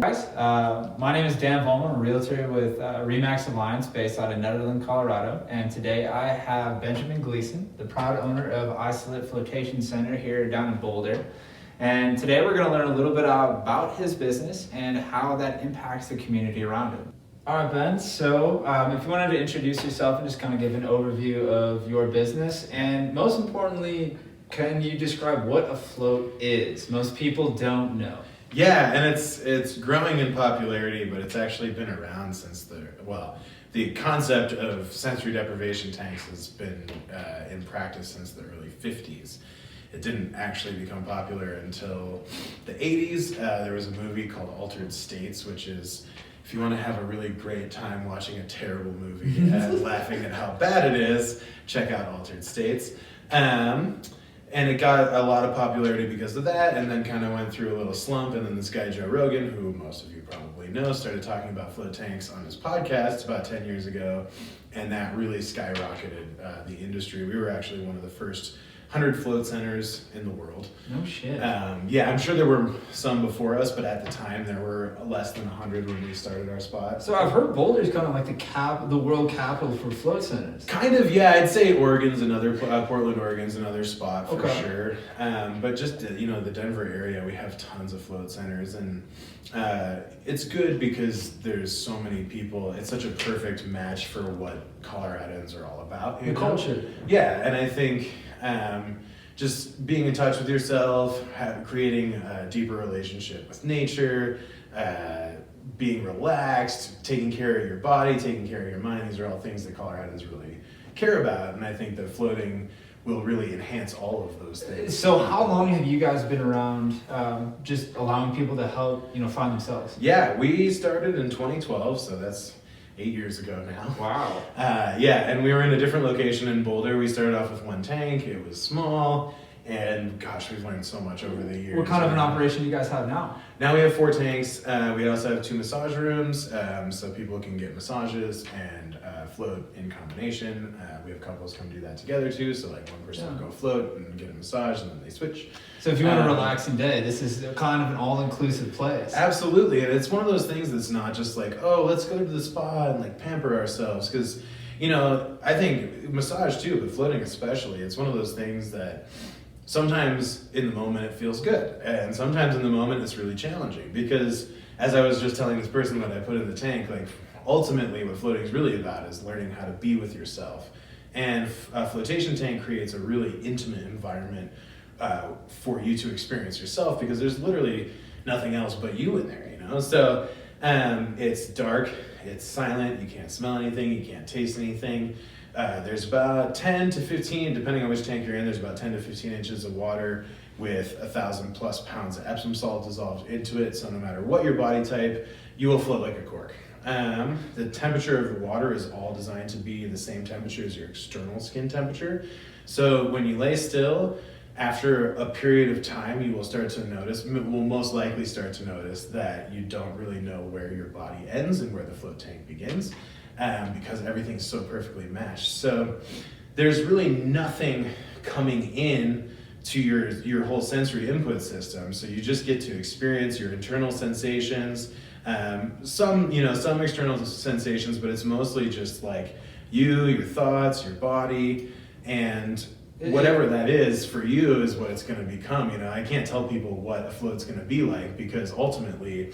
Guys, my name is Dan Volman, a realtor with Remax Alliance based out of Netherland, Colorado. And today I have Benjamin Gleason, the proud owner of Isolate Flotation Center here down in Boulder. And today we're going to learn a little bit about his business and how that impacts the community around him. All right, Ben, so if you wanted to introduce yourself and just kind of give an overview of your business, and most importantly, can you describe what a float is? Most people don't know. Yeah, and it's growing in popularity, but it's actually been around since the concept of sensory deprivation tanks has been in practice since the early 50s. It didn't actually become popular until the 80s. There was a movie called Altered States, which is, if you want to have a really great time watching a terrible movie and laughing at how bad it is, check out Altered States. And it got a lot of popularity because of that, and then kind of went through a little slump, and then this guy, Joe Rogan, who most of you probably know, started talking about float tanks on his podcast about 10 years ago, and that really skyrocketed the industry. We were actually one of the first 100 float centers in the world. No shit. Yeah, I'm sure there were some before us, but at the time there were less than 100 when we started our spot. So I've heard Boulder's kind of like the world capital for float centers. Kind of, yeah. I'd say Oregon's another, Portland, Oregon's another spot for sure. But just, the Denver area, we have tons of float centers, and it's good because there's so many people. It's such a perfect match for what Coloradans are all about. The culture. Yeah, and I think just being in touch with yourself, creating a deeper relationship with nature, being relaxed, taking care of your body, taking care of your mind. These are all things that Coloradans really care about, and I think that floating will really enhance all of those things. So how long have you guys been around just allowing people to help, find themselves? Yeah, we started in 2012, so that's 8 years ago now. Wow. Yeah, and we were in a different location in Boulder. We started off with one tank. It was small, and gosh, we've learned so much over the years. What kind of an operation do you guys have now? Now we have 4 tanks. We also have 2 massage rooms, so people can get massages and float in combination. We have couples come do that together too, so like one person will go float and get a massage, and then they switch. So if you want a relaxing day, this is kind of an all-inclusive place. Absolutely, and it's one of those things that's not just like, oh, let's go to the spa and like pamper ourselves, because I think massage too, but floating especially, it's one of those things that sometimes in the moment it feels good, and sometimes in the moment it's really challenging, because as I was just telling this person that I put in the tank, like ultimately what floating is really about is learning how to be with yourself. And a flotation tank creates a really intimate environment for you to experience yourself, because there's literally nothing else but you in there, So it's dark, it's silent, you can't smell anything, you can't taste anything. There's about 10 to 15, depending on which tank you're in, there's about 10 to 15 inches of water with 1,000 plus pounds of Epsom salt dissolved into it. So no matter what your body type, you will float like a cork. The temperature of the water is all designed to be the same temperature as your external skin temperature. So when you lay still, after a period of time, you will most likely start to notice that you don't really know where your body ends and where the float tank begins, because everything's so perfectly matched. So there's really nothing coming in to your whole sensory input system. So you just get to experience your internal sensations, some external sensations, but it's mostly just like your thoughts, your body, and whatever that is for you is what it's going to become. I can't tell people what a float's going to be like, because ultimately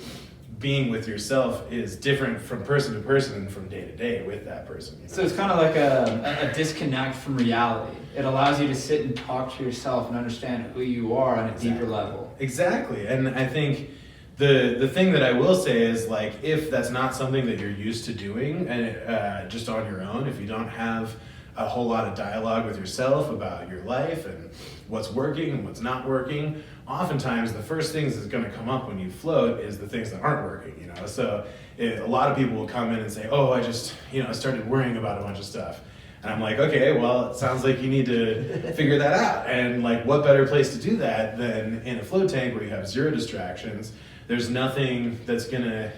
being with yourself is different from person to person and from day to day with that person. So it's kind of like a disconnect from reality. It allows you to sit and talk to yourself and understand who you are on a deeper level. Exactly. And I think the thing that I will say is, like, if that's not something that you're used to doing and just on your own, if you don't have a whole lot of dialogue with yourself about your life and what's working and what's not working, oftentimes the first things that's going to come up when you float is the things that aren't working, So a lot of people will come in and say, oh, I just, I started worrying about a bunch of stuff. And I'm like, okay, well, it sounds like you need to figure that out. And like, what better place to do that than in a float tank where you have 0 distractions. There's nothing that's going to,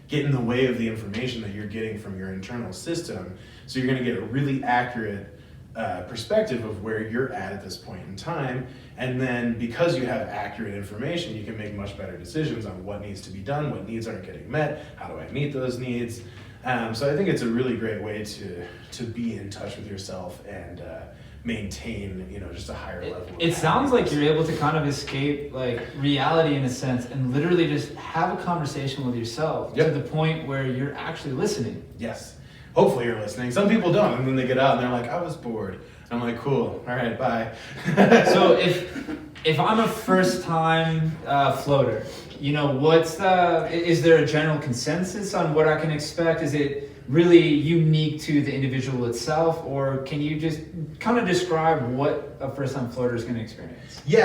get in the way of the information that you're getting from your internal system. So you're going to get a really accurate perspective of where you're at this point in time. And then because you have accurate information, you can make much better decisions on what needs to be done, what needs aren't getting met, how do I meet those needs. So I think it's a really great way to be in touch with yourself and maintain, just a higher level. It sounds like you're able to kind of escape like reality in a sense and literally just have a conversation with yourself to the point where you're actually listening. Yes. Hopefully you're listening. Some people don't, and then they get out and they're like, I was bored. I'm like, cool. All right, bye. So if I'm a first time floater, is there a general consensus on what I can expect? Is it really unique to the individual itself, or can you just kind of describe what a first time floater is going to experience? Yeah.